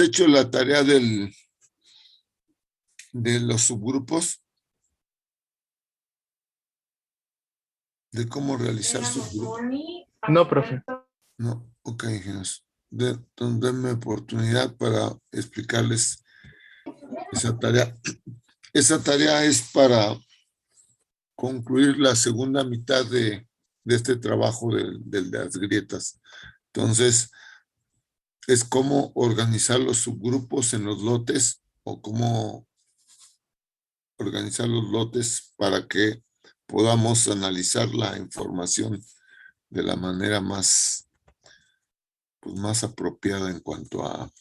hecho la tarea de los subgrupos, de cómo realizar subgrupos. No, profe. No, ok, ingenieros. Denme oportunidad para explicarles esa tarea. Esa tarea es para concluir la segunda mitad de este trabajo de las grietas. Entonces, es cómo organizar los subgrupos en los lotes o cómo organizar los lotes para que podamos analizar la información de la manera más, pues, más apropiada en cuanto a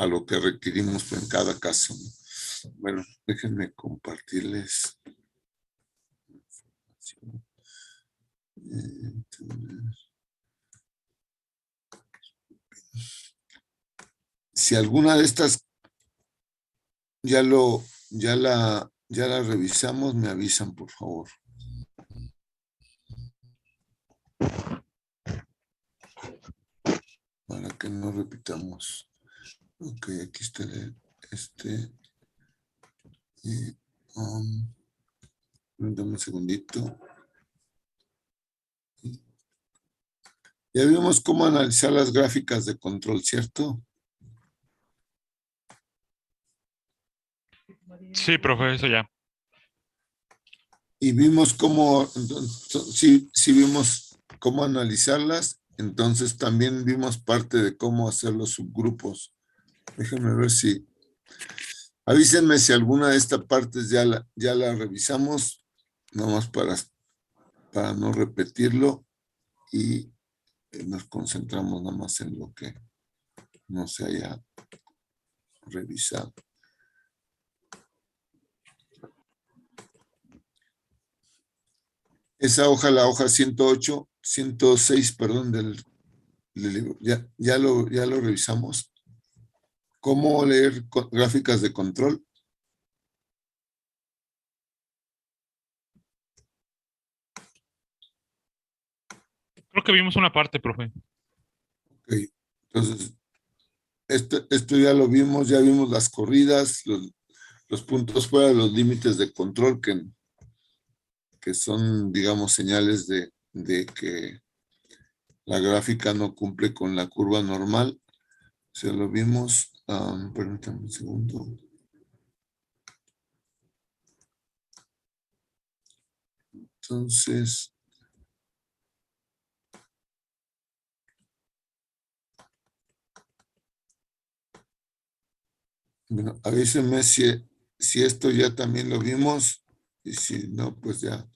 lo que requerimos en cada caso. Bueno, déjenme compartirles. Si alguna de estas ya la revisamos, me avisan, por favor. Para que no repitamos. Ok, aquí está y dame un segundito. Ya vimos cómo analizar las gráficas de control, ¿cierto? Sí, profe, eso ya. Y vimos cómo, sí vimos cómo analizarlas, entonces también vimos parte de cómo hacer los subgrupos. Déjenme ver si, avísenme si alguna de estas partes ya la revisamos, nomás para no repetirlo y nos concentramos nada más en lo que no se haya revisado. Esa hoja, la hoja 108, 106, perdón, del libro, ya lo revisamos. ¿Cómo leer gráficas de control? Creo que vimos una parte, profe. Ok, entonces, esto ya lo vimos, ya vimos las corridas, los puntos fuera de los límites de control que son, digamos, señales de que la gráfica no cumple con la curva normal. O sea, lo vimos, permítanme un segundo. Entonces, bueno, avísenme si esto ya también lo vimos y si no, pues ya.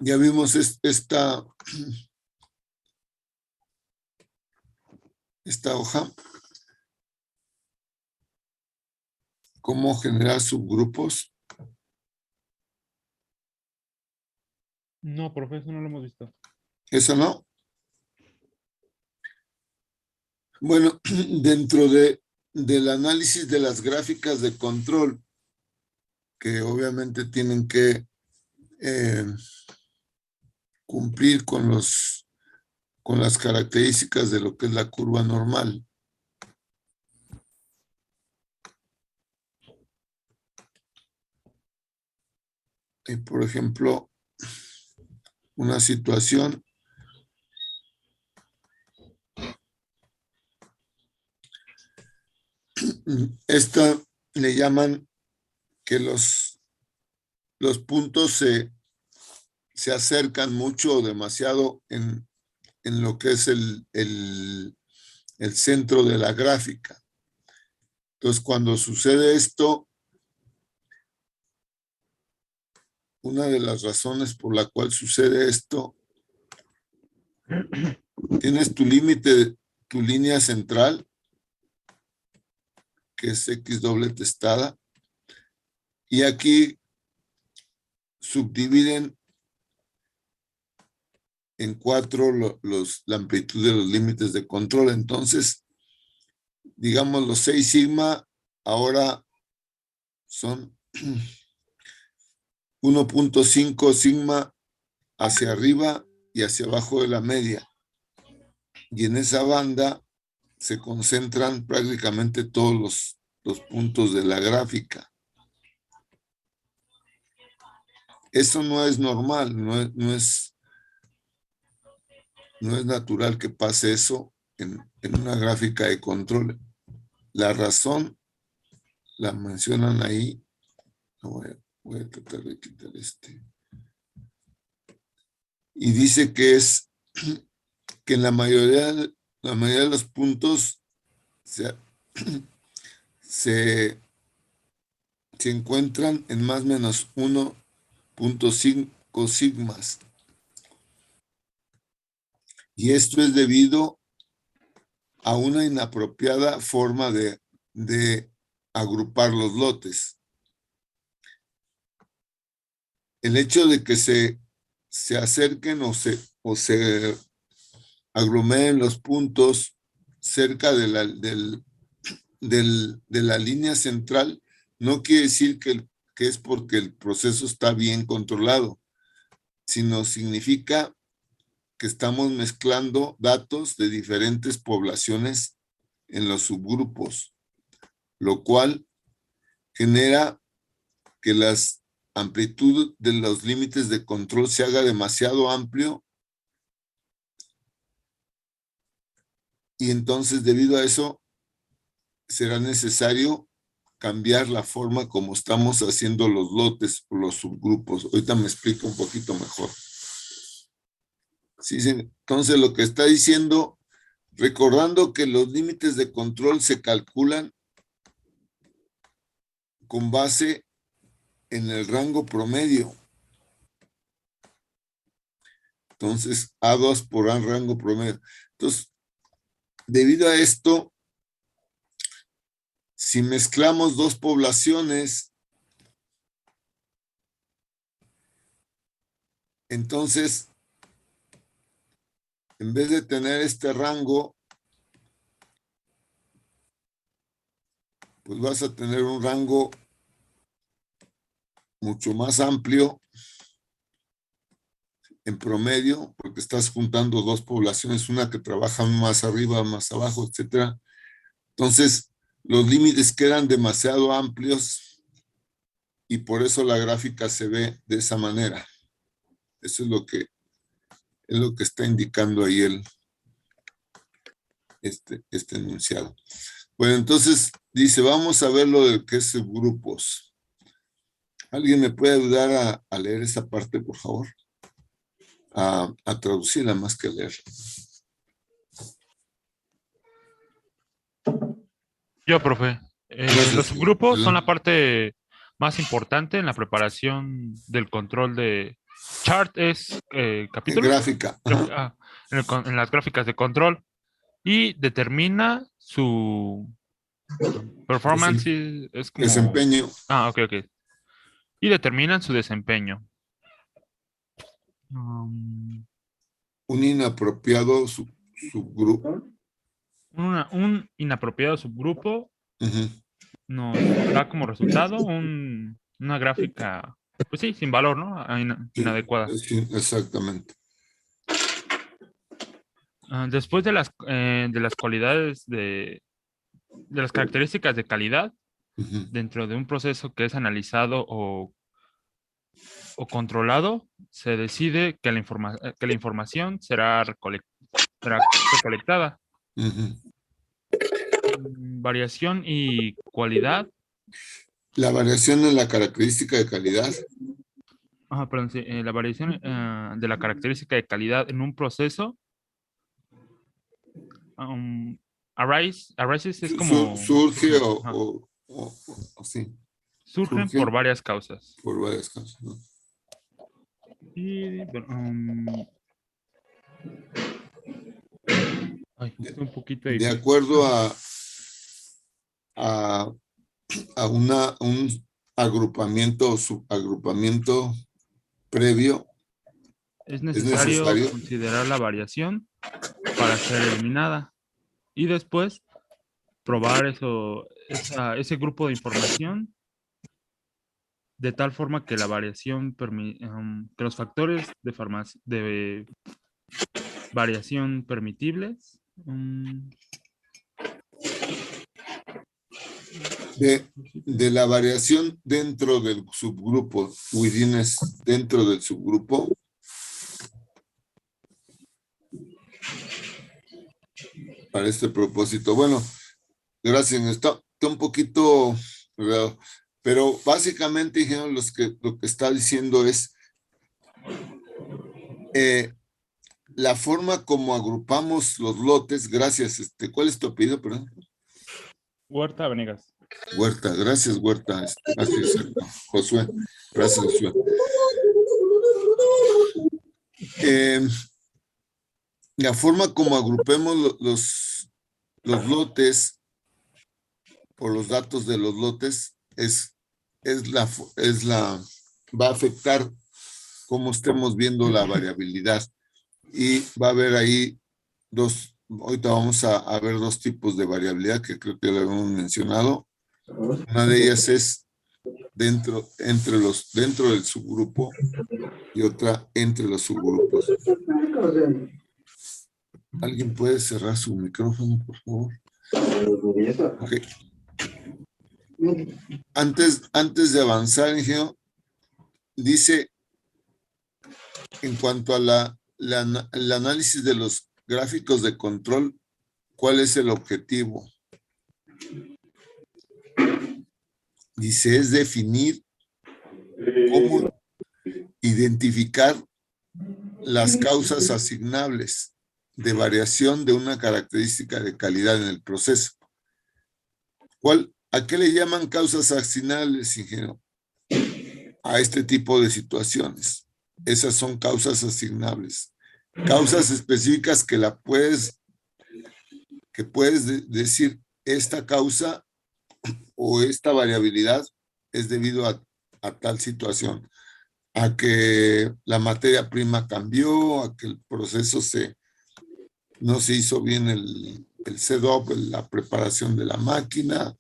Ya vimos esta hoja. ¿Cómo generar subgrupos? No, profe, eso no lo hemos visto. ¿Eso no? Bueno, dentro del análisis de las gráficas de control, que obviamente tienen que cumplir con las características de lo que es la curva normal. Y por ejemplo, una situación esta le llaman que los puntos se acercan mucho o demasiado en lo que es el centro de la gráfica. Entonces, cuando sucede esto, una de las razones por la cual sucede esto, tienes tu límite, tu línea central, que es X doble testada, y aquí subdividen en 4 la amplitud de los límites de control. Entonces, digamos, los 6 sigma ahora son 1.5 sigma hacia arriba y hacia abajo de la media. Y en esa banda se concentran prácticamente todos los puntos de la gráfica. Eso no es normal, no es natural que pase eso en una gráfica de control. La razón la mencionan ahí. Voy a tratar de quitar este. Y dice que es que en la mayoría de los puntos se encuentran en más o menos 1.5 sigmas. Y esto es debido a una inapropiada forma de agrupar los lotes. El hecho de que se acerquen o se aglomeren los puntos cerca de la línea central no quiere decir que es porque el proceso está bien controlado, sino significa que estamos mezclando datos de diferentes poblaciones en los subgrupos, lo cual genera que la amplitud de los límites de control se haga demasiado amplio y entonces debido a eso será necesario cambiar la forma como estamos haciendo los lotes o los subgrupos. Ahorita me explico un poquito mejor. Sí, entonces lo que está diciendo, recordando que los límites de control se calculan con base en el rango promedio. Entonces, A2 por A rango promedio. Entonces, debido a esto, si mezclamos dos poblaciones, entonces, en vez de tener este rango, pues vas a tener un rango mucho más amplio en promedio, porque estás juntando dos poblaciones, una que trabaja más arriba, más abajo, etcétera. Entonces, los límites quedan demasiado amplios y por eso la gráfica se ve de esa manera. Eso es lo que está indicando ahí este enunciado. Bueno, entonces dice, vamos a ver lo de qué es subgrupos. ¿Alguien me puede ayudar a leer esa parte, por favor? A traducirla más que leer. Yo, profe. Gracias, Los subgrupos son la adelante. parte más importante en la preparación del control de chart, es capítulos. Gráfica. Ajá. En las gráficas de control y determina su performance, es como... Desempeño. Ok. Y determinan su desempeño. Un inapropiado subgrupo. Un inapropiado subgrupo Uh-huh. nos da como resultado una gráfica, pues sí, sin valor, ¿no? Inadecuada. Sí, exactamente. Después de las cualidades de las características de calidad Uh-huh. dentro de un proceso que es analizado o controlado, se decide que la información será recolectada. Uh-huh. Variación y cualidad. La variación en la característica de calidad. Perdón, sí, la variación de la característica de calidad en un proceso. Arises es como... Surge Ajá. o sí. Surgen por varias causas. Por varias causas, ¿no? Y bueno, es un poquito De difícil. acuerdo a un agrupamiento o subagrupamiento previo, Es necesario considerar la variación para ser eliminada y después probar ese grupo de información de tal forma que la variación que los factores de variación permitibles de la variación dentro del subgrupo, dentro del subgrupo, para este propósito. Bueno, gracias. Está un poquito, pero básicamente, ingeniero, lo que está diciendo es la forma como agrupamos los lotes. Gracias. ¿Cuál es tu apellido, perdón? Huerta Venegas. Huerta, gracias, Huerta. Gracias, Josué. Gracias, Josué. La forma como agrupemos los lotes o los datos de los lotes va a afectar cómo estemos viendo la variabilidad. Y va a haber ahí ahorita vamos a ver dos tipos de variabilidad que creo que lo hemos mencionado. Una de ellas es dentro del subgrupo y otra entre los subgrupos. ¿Alguien puede cerrar su micrófono, por favor? Okay. Antes de avanzar, ingeniero, dice en cuanto a el análisis de los gráficos de control, ¿cuál es el objetivo? Dice, es definir cómo identificar las causas asignables de variación de una característica de calidad en el proceso. ¿A qué le llaman causas asignables, ingeniero? A este tipo de situaciones. Esas son causas asignables. Causas específicas que puedes decir, esta causa o esta variabilidad es debido a tal situación, a que la materia prima cambió, a que el proceso no se hizo bien el setup, la preparación de la máquina,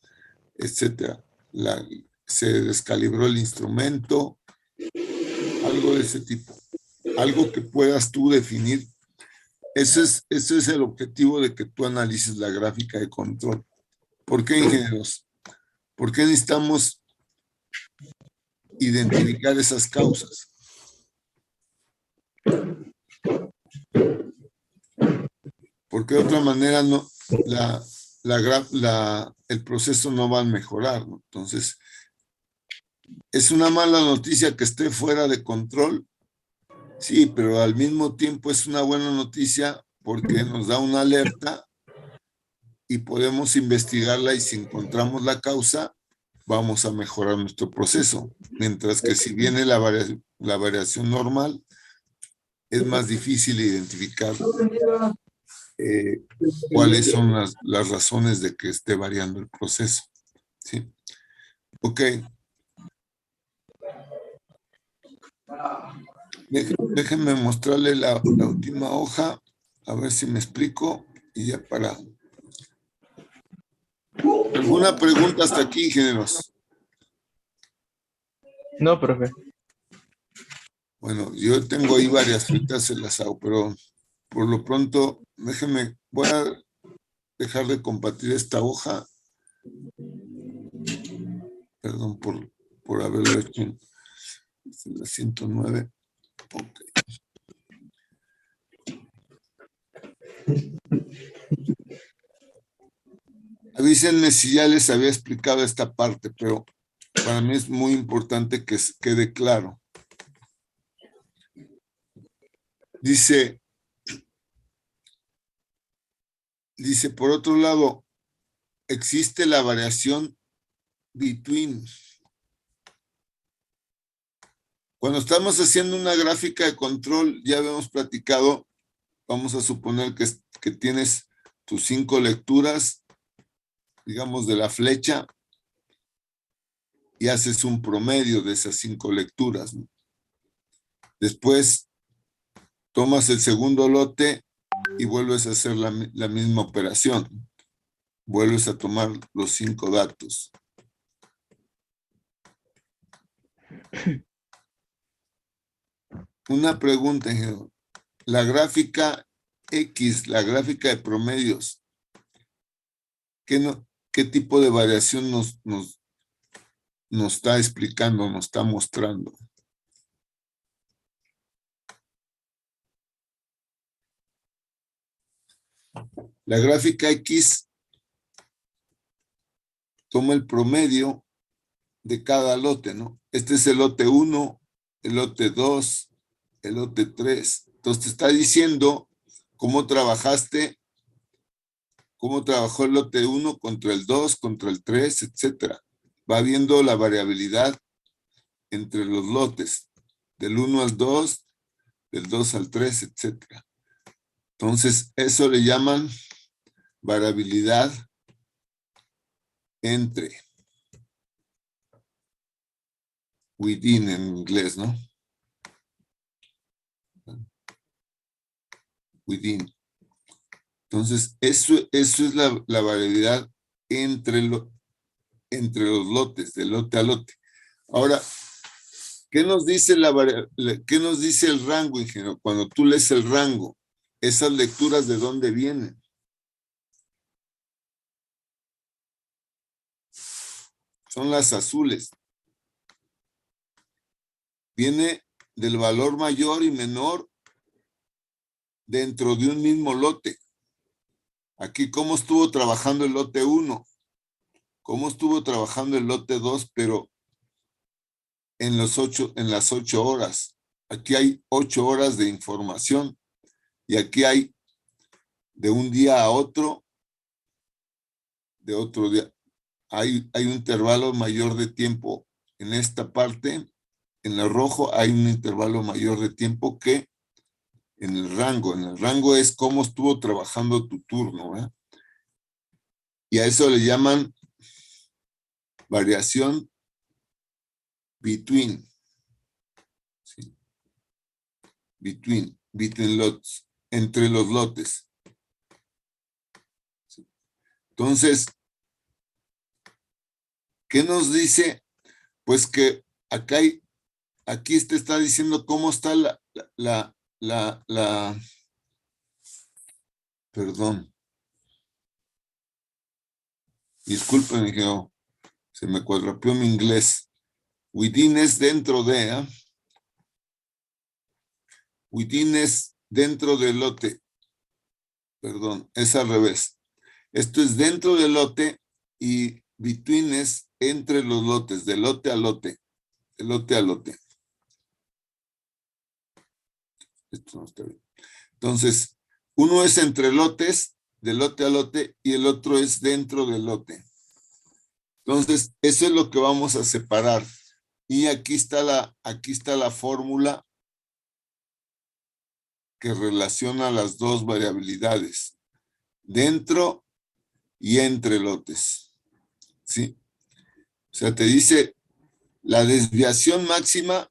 etcétera. Se descalibró el instrumento, algo de ese tipo. Algo que puedas tú definir. Ese es el objetivo de que tú analices la gráfica de control. ¿Por qué, ingenieros? ¿Por qué necesitamos identificar esas causas? Porque de otra manera no, el proceso no va a mejorar, ¿no? Entonces, ¿es una mala noticia que esté fuera de control? Sí, pero al mismo tiempo es una buena noticia porque nos da una alerta y podemos investigarla, y si encontramos la causa, vamos a mejorar nuestro proceso. Mientras que si viene la variación normal, es más difícil identificar cuáles son las razones de que esté variando el proceso. ¿Sí? Ok. Déjenme mostrarle la última hoja, a ver si me explico, y ya para... ¿Alguna pregunta hasta aquí, ingenieros? No, profe. Bueno, yo tengo ahí varias, ahorita se las hago, pero por lo pronto, voy a dejar de compartir esta hoja. Perdón por haberlo hecho en la 109. Ok. Avísenme si ya les había explicado esta parte, pero para mí es muy importante que quede claro. Dice, por otro lado, existe la variación between. Cuando estamos haciendo una gráfica de control, ya habíamos platicado, vamos a suponer que tienes tus 5 lecturas, digamos, de la flecha, y haces un promedio de esas 5 lecturas, ¿no? Después tomas el segundo lote y vuelves a hacer la misma operación. Vuelves a tomar los 5 datos. Una pregunta, ingeniero. La gráfica X, la gráfica de promedios, ¿qué tipo de variación nos está explicando, nos está mostrando? La gráfica X toma el promedio de cada lote, ¿no? Este es el lote 1, el lote 2, el lote 3. Entonces te está diciendo cómo trabajaste, cómo trabajó el lote 1 contra el 2, contra el 3, etcétera. Va viendo la variabilidad entre los lotes, del 1 al 2, del 2 al 3, etcétera. Entonces, eso le llaman variabilidad entre, within en inglés, ¿no? Within. Entonces, eso es la variabilidad entre los lotes, de lote a lote. Ahora, ¿qué nos dice qué nos dice el rango, ingeniero? Cuando tú lees el rango, esas lecturas, ¿de dónde vienen? Son las azules. Viene del valor mayor y menor dentro de un mismo lote. Aquí, ¿cómo estuvo trabajando el lote 1? ¿Cómo estuvo trabajando el lote 2? Pero en las 8 horas. Aquí hay 8 horas de información. Y aquí hay de un día a otro, de otro día. Hay un intervalo mayor de tiempo en esta parte. En el rojo hay un intervalo mayor de tiempo que en el rango. En el rango es cómo estuvo trabajando tu turno, ¿eh? Y a eso le llaman variación between. ¿Sí? Between lots, entre los lotes. ¿Sí? Entonces, ¿qué nos dice? Pues que aquí te está diciendo cómo está perdón, disculpen, ingeniero, se me cuadrapeó mi inglés. Within es dentro de, ¿eh? Within es dentro del lote. Perdón, es al revés. Esto es dentro del lote y between es entre los lotes, de lote a lote, de lote a lote. Esto no está bien. Entonces, uno es entre lotes, de lote a lote, y el otro es dentro del lote. Entonces, eso es lo que vamos a separar. Y aquí está la fórmula que relaciona las dos variabilidades, dentro y entre lotes. ¿Sí? O sea, te dice la desviación máxima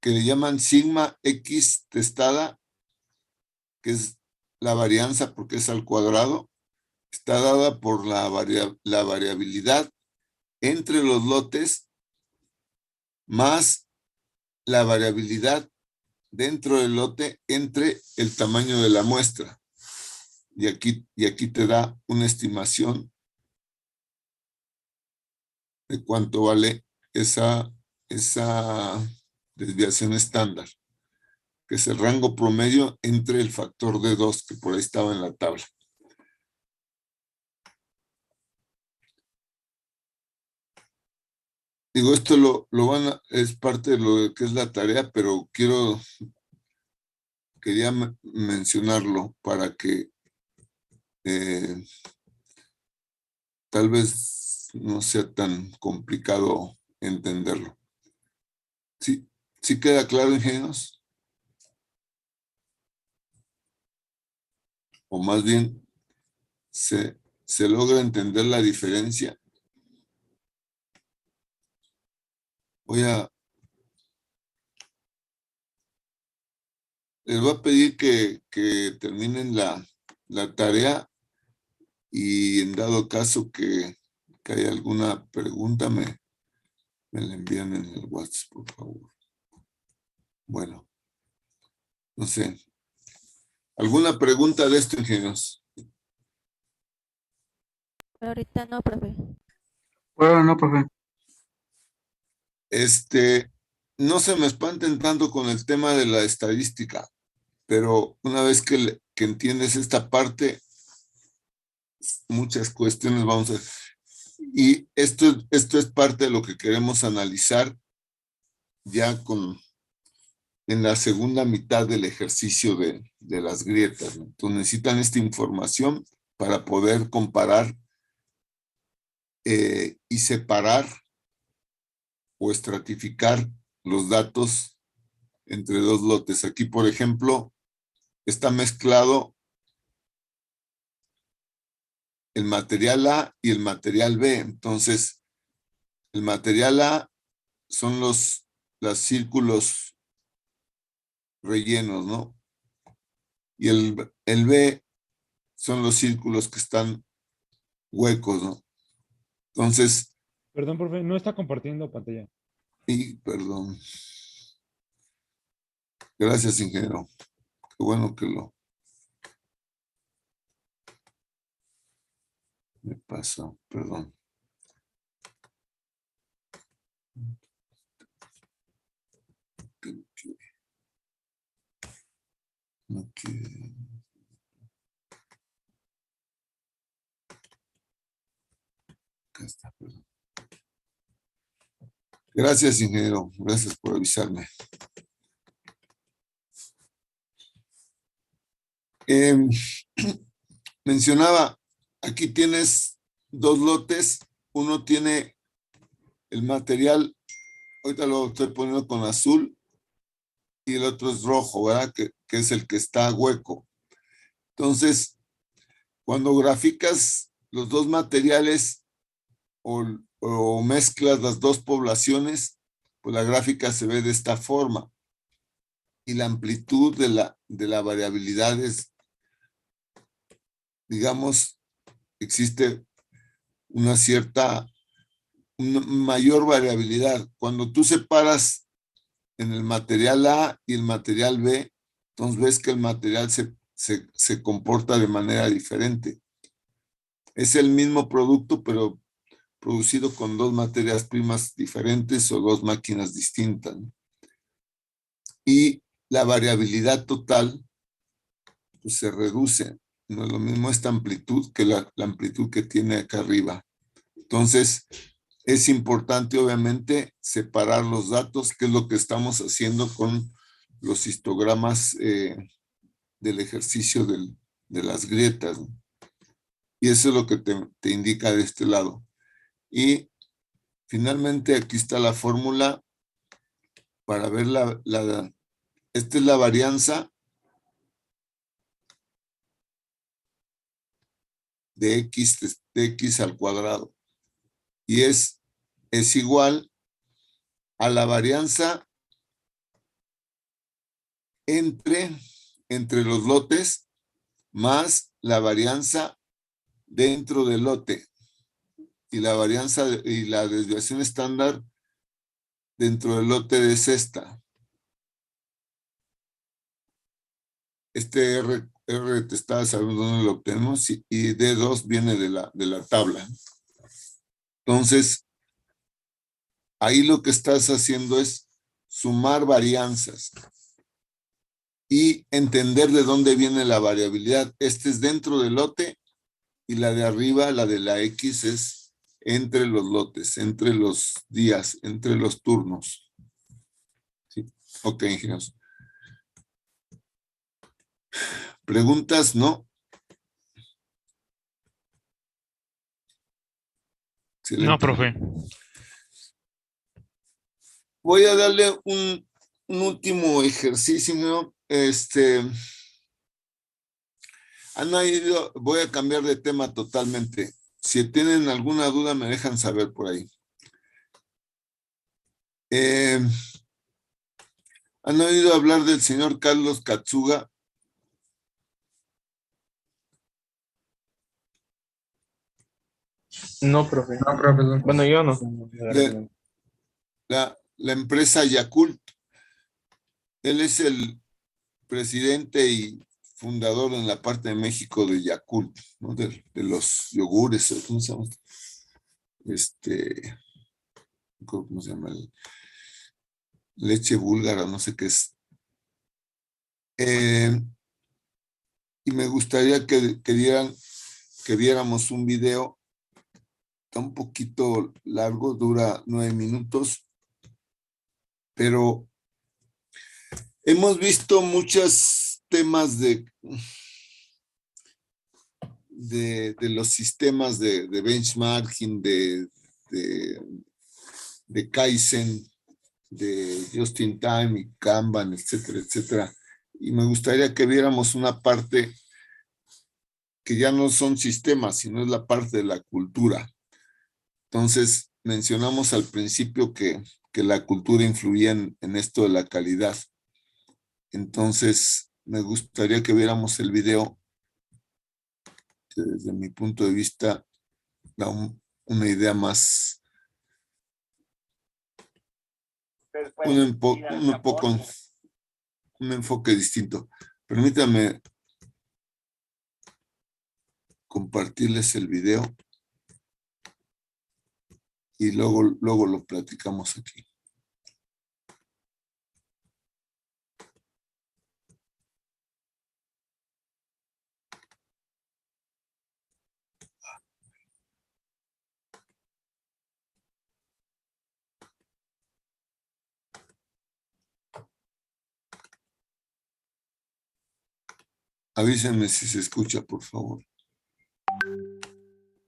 que le llaman sigma X testada, que es la varianza porque es al cuadrado, está dada por la variabilidad entre los lotes más la variabilidad dentro del lote entre el tamaño de la muestra. Y aquí te da una estimación de cuánto vale esa desviación estándar, que es el rango promedio entre el factor de 2, que por ahí estaba en la tabla. Digo, esto es parte de lo que es la tarea, pero quería mencionarlo para que tal vez no sea tan complicado entenderlo. ¿Sí, sí queda claro, ingenieros? O más bien, ¿se logra entender la diferencia? Les voy a pedir que terminen la tarea y en dado caso que haya alguna pregunta, me la envían en el WhatsApp, por favor. Bueno, no sé. ¿Alguna pregunta de esto, ingenieros? Ahorita no, profe. Bueno, no, profe. No se me espanten tanto con el tema de la estadística, pero una vez que entiendes esta parte, muchas cuestiones vamos a... Y esto es parte de lo que queremos analizar ya en la segunda mitad del ejercicio de las grietas, ¿no? Entonces necesitan esta información para poder comparar y separar o estratificar los datos entre dos lotes. Aquí, por ejemplo, está mezclado el material A y el material B. Entonces, el material A son los círculos rellenos, ¿no? Y el B son los círculos que están huecos, ¿no? Entonces, Perdón, profe, no está compartiendo pantalla. perdón. Gracias, ingeniero. Qué bueno que me pasó, perdón. Okay. Acá está, perdón. Gracias, ingeniero. Gracias por avisarme. Mencionaba, aquí tienes dos lotes. Uno tiene el material, ahorita lo estoy poniendo con azul, y el otro es rojo, ¿verdad? Que es el que está hueco. Entonces, cuando graficas los dos materiales o mezclas las dos poblaciones, pues la gráfica se ve de esta forma. Y la amplitud de la variabilidad es, digamos, existe una mayor variabilidad. Cuando tú separas en el material A y el material B, entonces ves que el material se comporta de manera diferente. Es el mismo producto, pero producido con dos materias primas diferentes o dos máquinas distintas, ¿no? Y la variabilidad total pues, se reduce. No es lo mismo esta amplitud que la amplitud que tiene acá arriba. Entonces, es importante, obviamente, separar los datos, que es lo que estamos haciendo con los histogramas del ejercicio de las grietas, ¿no? Y eso es lo que te indica de este lado. Y finalmente aquí está la fórmula para ver esta es la varianza de x al cuadrado. Y es igual a la varianza entre los lotes más la varianza dentro del lote. Y la varianza y la desviación estándar dentro del lote es esta. Este R te estaba sabiendo dónde lo obtenemos y D2 viene de la tabla. Entonces, ahí lo que estás haciendo es sumar varianzas y entender de dónde viene la variabilidad. Este es dentro del lote y la de arriba, la de la X, es entre los lotes, entre los días, entre los turnos. ¿Sí? Ok, ingenieros. ¿Preguntas? ¿No? Excelente. No, profe. Voy a darle un último ejercicio, ¿no? Voy a cambiar de tema totalmente. Si tienen alguna duda, me dejan saber por ahí. ¿Han oído hablar del señor Carlos Katsuga? No, profe. No, profesor. Bueno, yo no. La empresa Yakult. Él es el presidente y fundador en la parte de México de Yakult, ¿no? De los yogures, ¿cómo se llama? ¿Cómo se llama? Leche búlgara, no sé qué es. Y me gustaría que viéramos un video. Está un poquito largo, dura 9 minutos, pero hemos visto muchos temas de los sistemas de benchmarking, de Kaizen, de Just in Time y Kanban, etcétera, etcétera. Y me gustaría que viéramos una parte que ya no son sistemas, sino es la parte de la cultura. Entonces, mencionamos al principio que la cultura influía en esto de la calidad. Entonces, me gustaría que viéramos el video que desde mi punto de vista da una idea más, un enfoque distinto. Permítame compartirles el video y luego lo platicamos aquí. Avísenme si se escucha, por favor.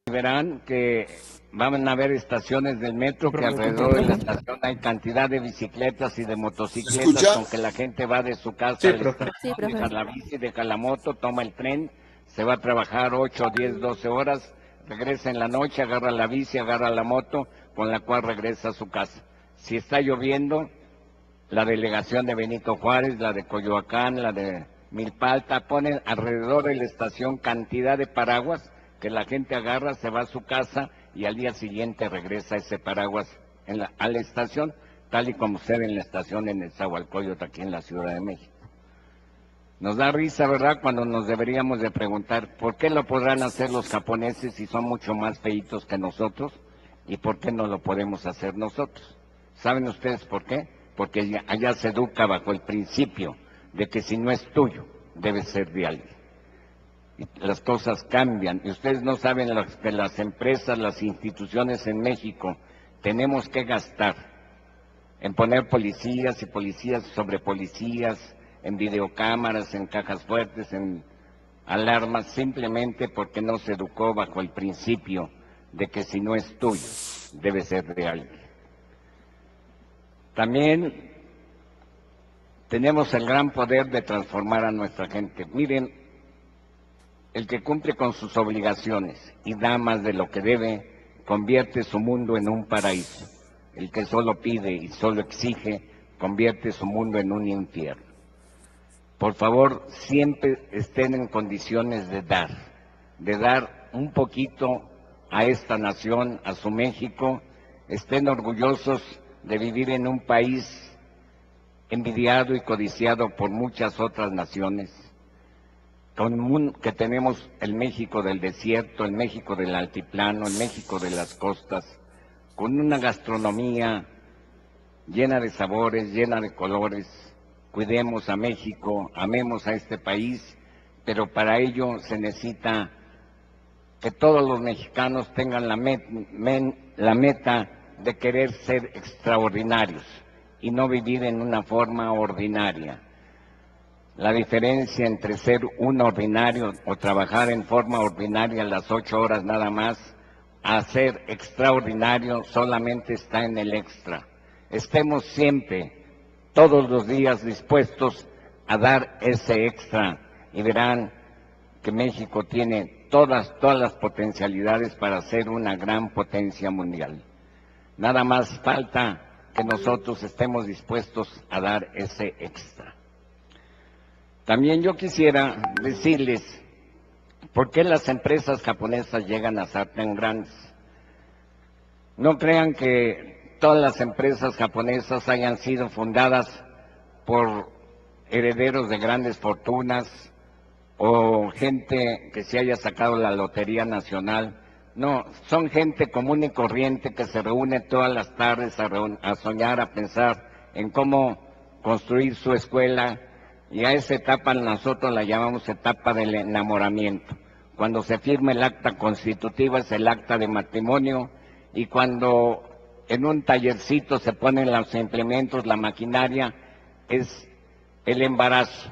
Verán que van a haber estaciones del metro que alrededor de la estación hay cantidad de bicicletas y de motocicletas, ¿Escucha? con que la gente va de su casa Sí, a la profe. estación, Sí, profe. deja la bici, deja la moto, toma el tren, se va a trabajar 8, 10, 12 horas, regresa en la noche, agarra la bici, agarra la moto, con la cual regresa a su casa. Si está lloviendo, la delegación de Benito Juárez, la de Coyoacán, la de Milpalta, ponen alrededor de la estación cantidad de paraguas que la gente agarra, se va a su casa y al día siguiente regresa ese paraguas a la estación, tal y como sucede en la estación en Nezahualcóyotl, aquí en la Ciudad de México. Nos da risa, ¿verdad?, cuando nos deberíamos de preguntar, ¿por qué lo podrán hacer los japoneses si son mucho más feitos que nosotros? ¿Y por qué no lo podemos hacer nosotros? ¿Saben ustedes por qué? Porque allá se educa bajo el principio de que si no es tuyo, debe ser de alguien. Y las cosas cambian. Y ustedes no saben que las empresas, las instituciones en México, tenemos que gastar en poner policías y policías sobre policías, en videocámaras, en cajas fuertes, en alarmas, simplemente porque no se educó bajo el principio de que si no es tuyo, debe ser de alguien. También tenemos el gran poder de transformar a nuestra gente. Miren, el que cumple con sus obligaciones y da más de lo que debe, convierte su mundo en un paraíso. El que solo pide y solo exige, convierte su mundo en un infierno. Por favor, siempre estén en condiciones de dar un poquito a esta nación, a su México. Estén orgullosos de vivir en un país envidiado y codiciado por muchas otras naciones, que tenemos el México del desierto, el México del altiplano, el México de las costas, con una gastronomía llena de sabores, llena de colores. Cuidemos a México, amemos a este país, pero para ello se necesita que todos los mexicanos tengan la meta de querer ser extraordinarios y no vivir en una forma ordinaria. La diferencia entre ser un ordinario o trabajar en forma ordinaria las 8 horas nada más, a ser extraordinario solamente está en el extra. Estemos siempre, todos los días, dispuestos a dar ese extra y verán que México tiene todas las potencialidades para ser una gran potencia mundial. Nada más falta que nosotros estemos dispuestos a dar ese extra. También yo quisiera decirles por qué las empresas japonesas llegan a ser tan grandes. No crean que todas las empresas japonesas hayan sido fundadas por herederos de grandes fortunas o gente que se haya sacado la Lotería Nacional. No, son gente común y corriente que se reúne todas las tardes a soñar, a pensar en cómo construir su escuela, y a esa etapa nosotros la llamamos etapa del enamoramiento. Cuando se firma el acta constitutiva es el acta de matrimonio, y cuando en un tallercito se ponen los implementos, la maquinaria, es el embarazo.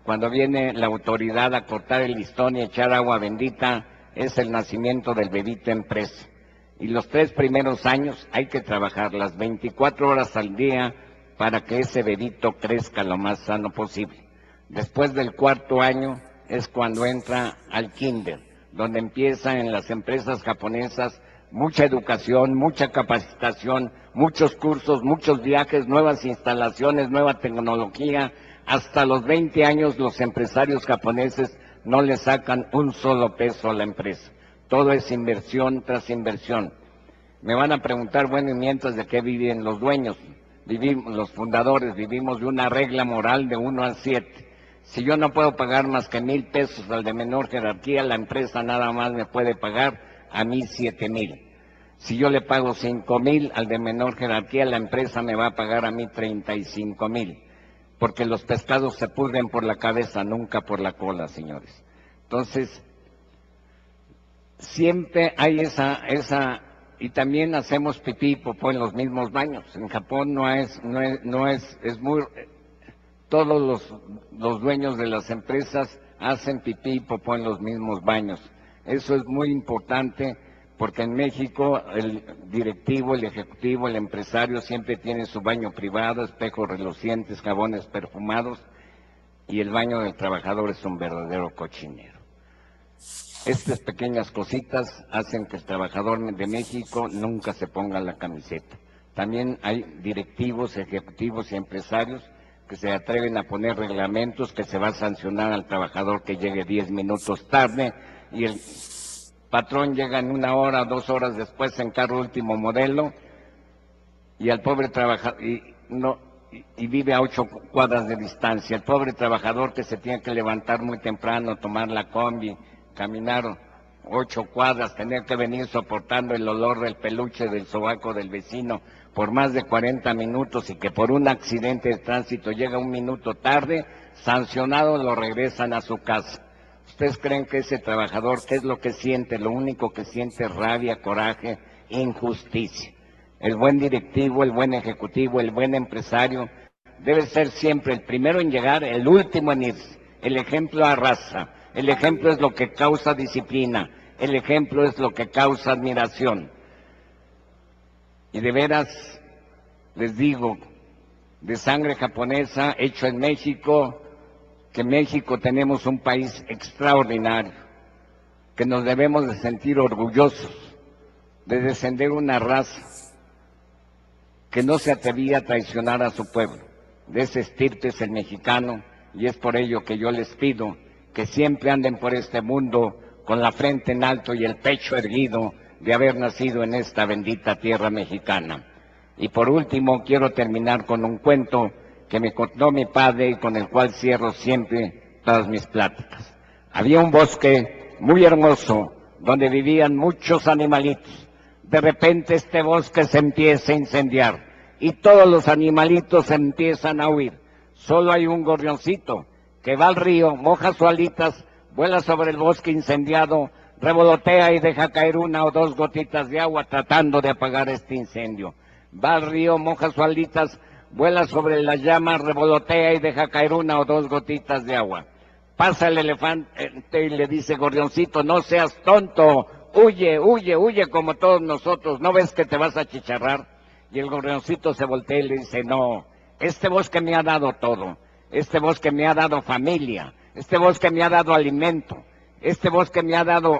Cuando viene la autoridad a cortar el listón y echar agua bendita, es el nacimiento del bebito empresa. Y los 3 primeros años hay que trabajar las 24 horas al día para que ese bebito crezca lo más sano posible. Después del 4.º año es cuando entra al kinder, donde empieza en las empresas japonesas mucha educación, mucha capacitación, muchos cursos, muchos viajes, nuevas instalaciones, nueva tecnología. Hasta los 20 años los empresarios japoneses no le sacan un solo peso a la empresa. Todo es inversión tras inversión. Me van a preguntar, bueno, ¿y mientras de qué viven los dueños? Los fundadores vivimos de una regla moral de 1 a 7. Si yo no puedo pagar más que 1,000 pesos al de menor jerarquía, la empresa nada más me puede pagar a mí 7,000. Si yo le pago 5,000 al de menor jerarquía, la empresa me va a pagar a mí 35,000. Porque los pescados se pudren por la cabeza, nunca por la cola, señores. Entonces, siempre hay y también hacemos pipí y popó en los mismos baños. En Japón todos los dueños de las empresas hacen pipí y popó en los mismos baños. Eso es muy importante, porque en México el directivo, el ejecutivo, el empresario siempre tiene su baño privado, espejos relucientes, jabones perfumados, y el baño del trabajador es un verdadero cochinero. Estas pequeñas cositas hacen que el trabajador de México nunca se ponga la camiseta. También hay directivos, ejecutivos y empresarios que se atreven a poner reglamentos que se va a sancionar al trabajador que llegue 10 minutos tarde, y el patrón llega en 1 hora, 2 horas después en carro último modelo, y al pobre trabajador, y vive a 8 cuadras de distancia. El pobre trabajador que se tiene que levantar muy temprano, tomar la combi, caminar 8 cuadras, tener que venir soportando el olor del peluche del sobaco del vecino por más de 40 minutos, y que por un accidente de tránsito llega 1 minuto tarde, sancionado, lo regresan a su casa. ¿Ustedes creen que ese trabajador, qué es lo que siente? Lo único que siente es rabia, coraje, injusticia. El buen directivo, el buen ejecutivo, el buen empresario debe ser siempre el primero en llegar, el último en irse. El ejemplo arrasa, el ejemplo es lo que causa disciplina, el ejemplo es lo que causa admiración. Y de veras, les digo, de sangre japonesa, hecho en México, que en México tenemos un país extraordinario, que nos debemos de sentir orgullosos de descender una raza que no se atrevía a traicionar a su pueblo. De ese estirpe es el mexicano, y es por ello que yo les pido que siempre anden por este mundo con la frente en alto y el pecho erguido de haber nacido en esta bendita tierra mexicana. Y por último, quiero terminar con un cuento que me contó mi padre y con el cual cierro siempre todas mis pláticas. Había un bosque muy hermoso donde vivían muchos animalitos. De repente este bosque se empieza a incendiar y todos los animalitos empiezan a huir. Solo hay un gorrioncito que va al río, moja sus alitas, vuela sobre el bosque incendiado, revolotea y deja caer 1 o 2 gotitas de agua tratando de apagar este incendio. Va al río, moja sus alitas, vuela sobre las llamas, revolotea y deja caer 1 o 2 gotitas de agua. Pasa el elefante y le dice: gorrioncito, no seas tonto, huye, huye, huye como todos nosotros, ¿no ves que te vas a achicharrar? Y el gorrioncito se voltea y le dice: no, este bosque me ha dado todo, este bosque me ha dado familia, este bosque me ha dado alimento, este bosque me ha dado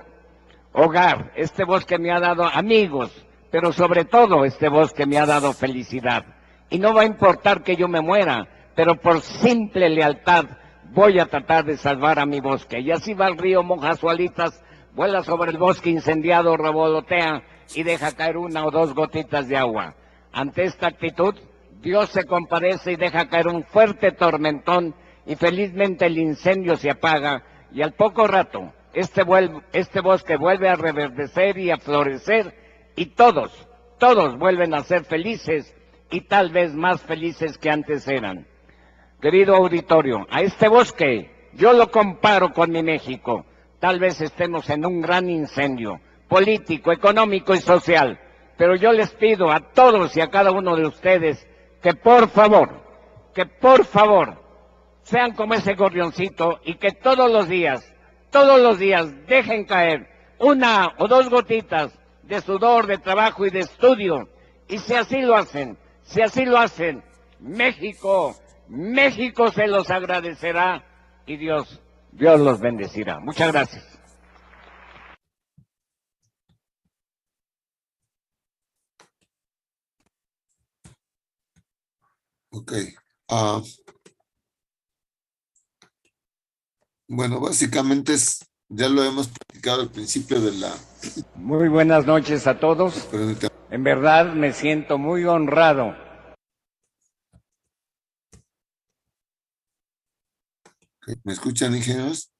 hogar, este bosque me ha dado amigos, pero sobre todo este bosque me ha dado felicidad. Y no va a importar que yo me muera, pero por simple lealtad voy a tratar de salvar a mi bosque. Y así va al río, moja sus alitas, vuela sobre el bosque incendiado, revolotea y deja caer una o dos gotitas de agua. Ante esta actitud, Dios se compadece y deja caer un fuerte tormentón y felizmente el incendio se apaga y al poco rato este bosque vuelve a reverdecer y a florecer y todos vuelven a ser felices y tal vez más felices que antes eran. Querido auditorio, a este bosque yo lo comparo con mi México. Tal vez estemos en un gran incendio político, económico y social, pero yo les pido a todos y a cada uno de ustedes que por favor, sean como ese gorrioncito y que todos los días dejen caer una o dos gotitas de sudor, de trabajo y de estudio. Y si así lo hacen, México se los agradecerá y Dios los bendecirá. Muchas gracias. Ok. Ah, bueno, básicamente ya lo hemos platicado al principio de la... Muy buenas noches a todos. Permítame. En verdad me siento muy honrado. ¿Me escuchan, ingenieros?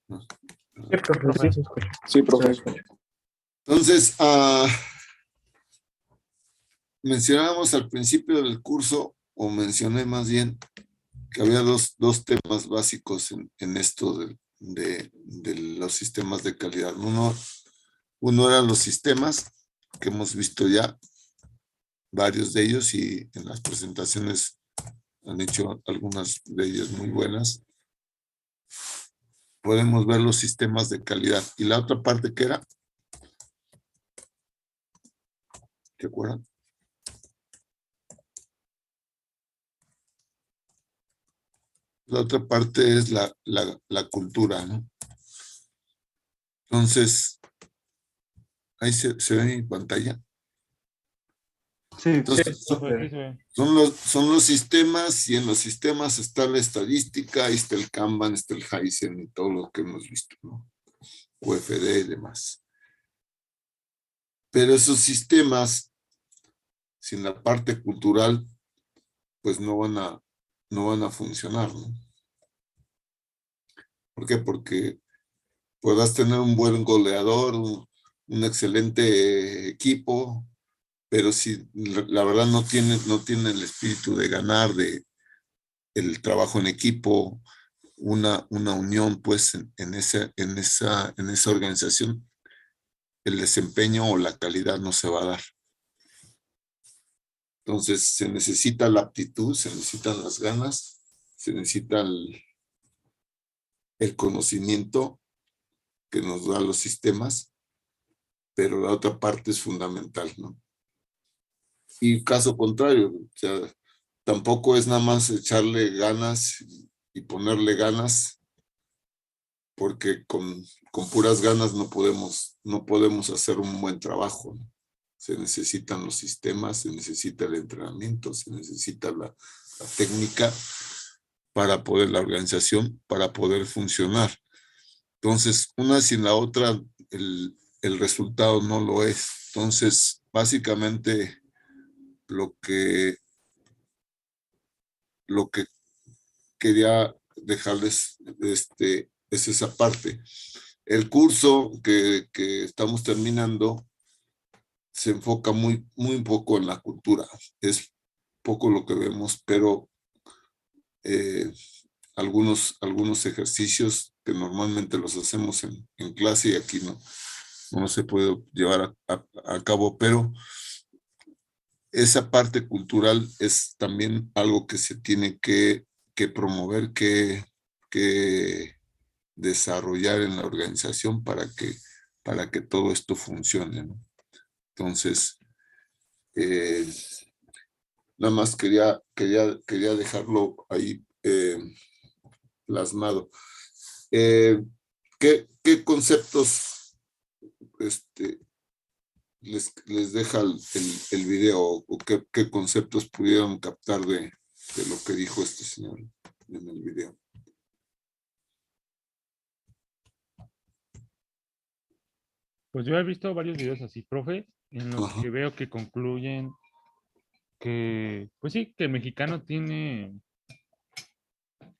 No. Sí, profe, sí se escucha. Sí, profe. Se escucha. Entonces, mencionábamos al principio del curso, o mencioné más bien, que había dos temas básicos en esto de los sistemas de calidad. Uno eran los sistemas, que hemos visto ya varios de ellos y en las presentaciones han hecho algunas de ellas muy buenas. Podemos ver los sistemas de calidad. Y la otra parte que era, ¿te acuerdan? La otra parte es la cultura, ¿no? Entonces, ahí se ve en pantalla. Sí, Entonces, Profe, sí se ve. son los sistemas y en los sistemas está la estadística, ahí está el Kanban, está el Kaizen y todo lo que hemos visto, ¿no? UFD y demás. Pero esos sistemas, sin la parte cultural, pues no van a funcionar, ¿no? ¿Por qué? Porque podrás tener un buen goleador, un excelente equipo, pero si la verdad no tiene el espíritu de ganar, de el trabajo en equipo, una unión pues en esa organización, el desempeño o la calidad no se va a dar. Entonces se necesita la aptitud, se necesitan las ganas, se necesita el conocimiento que nos da los sistemas, pero la otra parte es fundamental, ¿no? Y caso contrario, o sea, tampoco es nada más echarle ganas y ponerle ganas, porque con puras ganas no podemos hacer un buen trabajo, ¿no? Se necesitan los sistemas, se necesita el entrenamiento, se necesita la técnica para poder, la organización, para poder funcionar. Entonces, una sin la otra, el resultado no lo es. Entonces, básicamente, lo que quería dejarles es esa parte. El curso que estamos terminando se enfoca muy poco en la cultura. Es poco lo que vemos, pero algunos ejercicios que normalmente los hacemos en clase y aquí no se puede llevar a cabo, pero esa parte cultural es también algo que se tiene que promover, que desarrollar en la organización para que todo esto funcione, ¿no? Entonces, nada más quería dejarlo ahí plasmado. ¿Qué conceptos les deja el video o qué conceptos pudieron captar de lo que dijo este señor en el video? Pues yo he visto varios videos así, profe, en los Ajá. que veo que concluyen que, pues sí, que el mexicano tiene,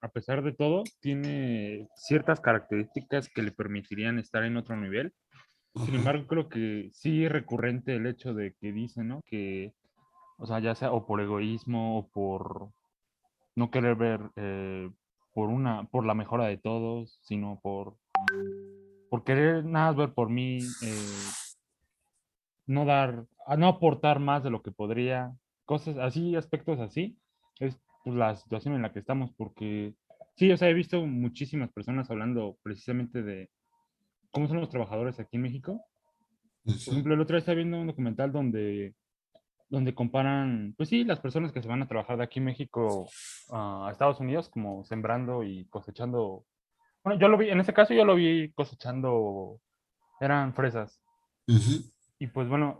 a pesar de todo, tiene ciertas características que le permitirían estar en otro nivel. Sin Ajá. embargo, creo que sí es recurrente el hecho de que dicen, ¿no? Que, o sea, ya sea o por egoísmo o por no querer ver por la mejora de todos, sino por querer nada más ver por mí, no dar, no aportar más de lo que podría, cosas así, aspectos así, es pues, la situación en la que estamos, porque sí, o sea, he visto muchísimas personas hablando precisamente de cómo son los trabajadores aquí en México. Por Ujú. ejemplo, el otro día estaba viendo un documental donde comparan, pues sí, las personas que se van a trabajar de aquí en México a Estados Unidos, como sembrando y cosechando. Bueno, yo lo vi, en ese caso yo lo vi cosechando, eran fresas. Ujú. Y pues bueno,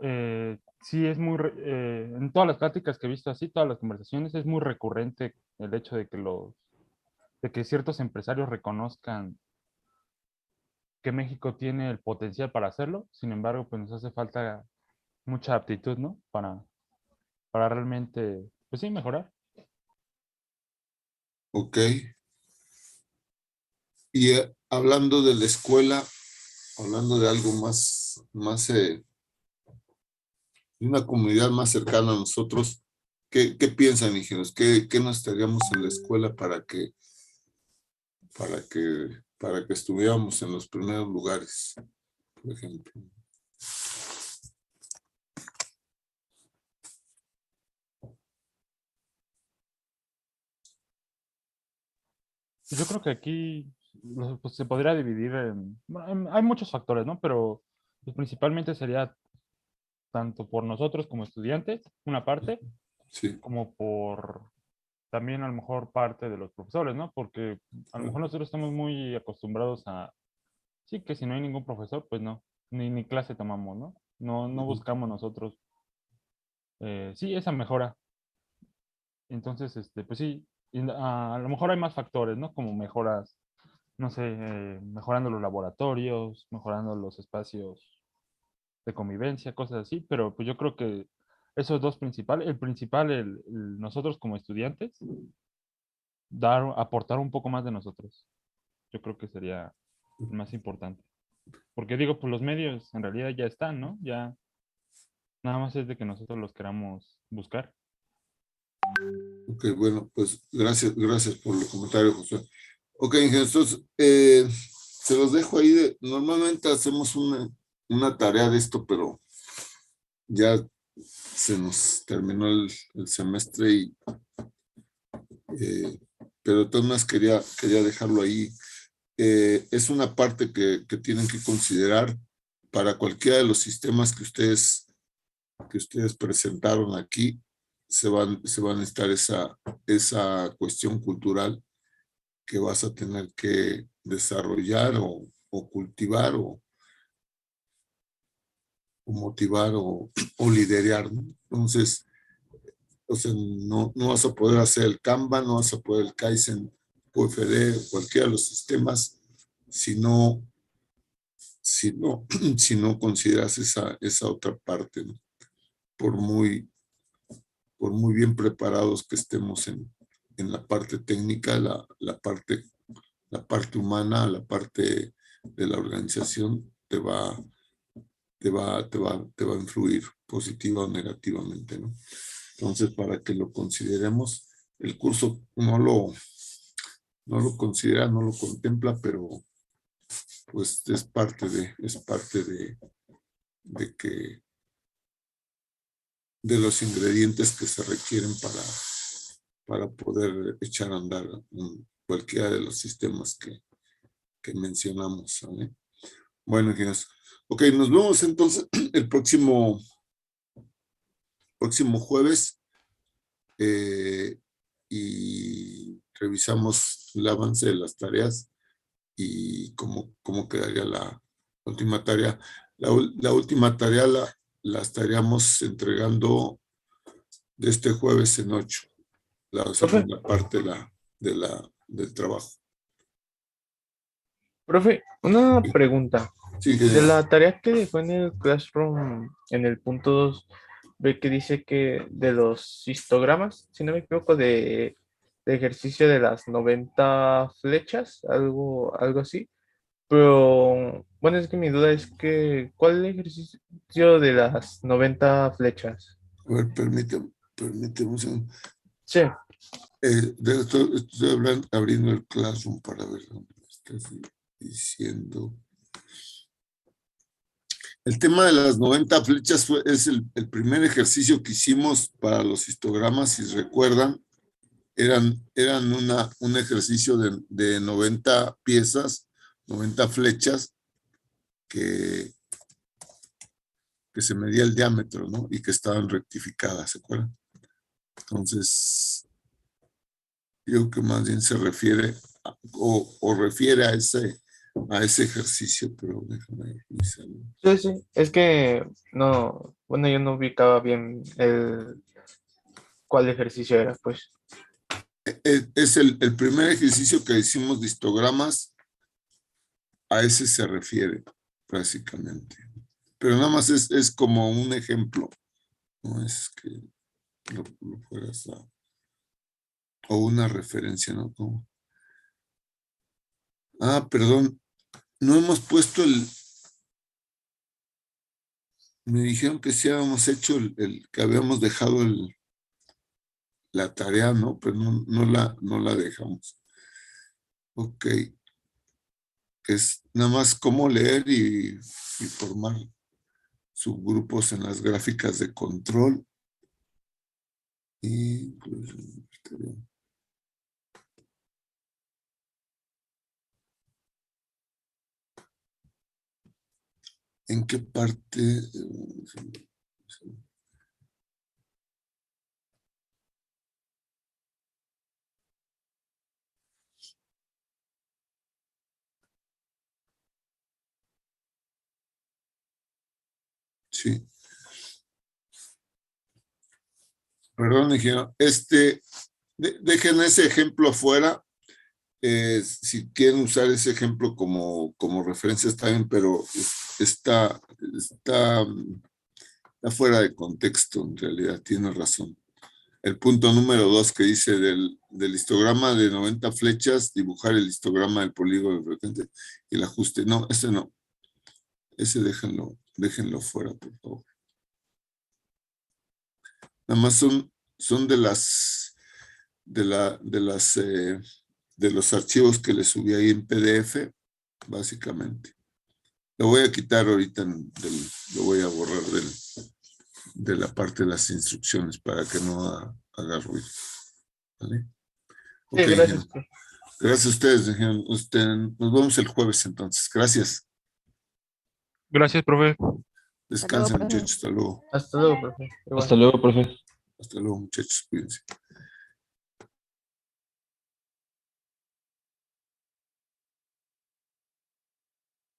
sí es en todas las pláticas que he visto así, todas las conversaciones, es muy recurrente el hecho de que ciertos empresarios reconozcan que México tiene el potencial para hacerlo. Sin embargo, pues nos hace falta mucha aptitud, ¿no? Para realmente, pues sí, mejorar. Ok. Y hablando de la escuela, hablando de algo más de una comunidad más cercana a nosotros, ¿qué piensan, ingenieros? ¿Qué nos estaríamos en la escuela para que estuviéramos en los primeros lugares, por ejemplo? Yo creo que aquí pues, se podría dividir bueno, hay muchos factores, ¿no? Pero pues, principalmente sería tanto por nosotros como estudiantes, una parte, Sí. como por también a lo mejor parte de los profesores, ¿no? Porque a lo mejor nosotros estamos muy acostumbrados a, sí, que si no hay ningún profesor, pues no, ni clase tomamos, ¿no? No Ujú. buscamos nosotros, sí, esa mejora. Entonces, pues sí, a lo mejor hay más factores, ¿no? Como mejoras, no sé, mejorando los laboratorios, mejorando los espacios de convivencia, cosas así, pero pues yo creo que esos dos principales, el principal, nosotros como estudiantes, aportar un poco más de nosotros, yo creo que sería el más importante. Porque digo, pues los medios en realidad ya están, ¿no? Ya nada más es de que nosotros los queramos buscar. Ok, bueno, pues gracias por el comentario, José. Ok, ingenieros, entonces, se los dejo ahí. Normalmente hacemos una tarea de esto, pero ya se nos terminó el semestre eh, pero de todas maneras quería dejarlo ahí. Es una parte que tienen que considerar para cualquiera de los sistemas que ustedes presentaron aquí. Se va a necesitar esa cuestión cultural que vas a tener que desarrollar o cultivar o motivar o liderar, ¿no? Entonces, o sea, no vas a poder hacer el Kanban, no vas a poder el Kaizen, QFD, cualquiera de los sistemas, si no, si no consideras esa otra parte, ¿no? Por muy, por muy bien preparados que estemos en la parte técnica, la parte humana, la parte de la organización te va a influir positiva o negativamente, ¿no? Entonces, para que lo consideremos, el curso no lo considera, no lo contempla, pero pues es parte de que de los ingredientes que se requieren para poder echar a andar cualquiera de los sistemas que mencionamos, ¿sale? Bueno, ingenieros. Ok, nos vemos entonces el próximo jueves y revisamos el avance de las tareas y cómo quedaría la última tarea. La última tarea la estaríamos entregando de este jueves en 8, la Profe, segunda parte del trabajo. profe, una pregunta. Sí, De ingeniero. la tarea que dejó en el Classroom, en el punto 2, ve que dice que de los histogramas, si no me equivoco, de ejercicio de las 90 flechas, algo así. Pero, bueno, es que mi duda es que, ¿cuál es el ejercicio de las 90 flechas? A ver, permíteme un segundo. Sí, Estoy abriendo el Classroom para ver dónde me estás diciendo. El tema de las 90 flechas es el primer ejercicio que hicimos para los histogramas, si recuerdan. Eran un ejercicio de 90 piezas, 90 flechas, que se medía el diámetro, ¿no? Y que estaban rectificadas, ¿se acuerdan? Entonces, yo creo que más bien se refiere o refiere a ese ejercicio, pero déjame revisarlo. sí, es que no, bueno, yo no ubicaba bien cuál ejercicio era, pues. Es el primer ejercicio que hicimos de histogramas, a ese se refiere, básicamente. Pero nada más es como un ejemplo, no es que lo fueras a, o una referencia, ¿no? Perdón, no hemos puesto me dijeron que sí habíamos hecho que habíamos dejado la tarea, ¿no? Pero no la dejamos. Ok, es nada más cómo leer y formar subgrupos en las gráficas de control. Y pues, está bien. ¿En qué parte? Sí. Perdón, ingeniero. Dejen ese ejemplo afuera. Si quieren usar ese ejemplo como referencia está bien, pero está fuera de contexto, en realidad, tiene razón. El punto número 2 que dice del histograma de 90 flechas, dibujar el histograma del polígono frecuente y el ajuste. No, ese no. Ese déjenlo fuera, por favor. Nada más son de los archivos que les subí ahí en PDF, básicamente. Lo voy a quitar ahorita, lo voy a borrar de la parte de las instrucciones para que no haga ruido. ¿Vale? Sí, Ok, gracias. ingeniero. Gracias a ustedes, ingeniero. Nos vemos el jueves entonces. Gracias. Gracias, profe. Descansen, profe. muchachos. Hasta luego. Hasta luego, profe. Igual. Hasta luego, profe. Hasta luego, muchachos. Cuídense.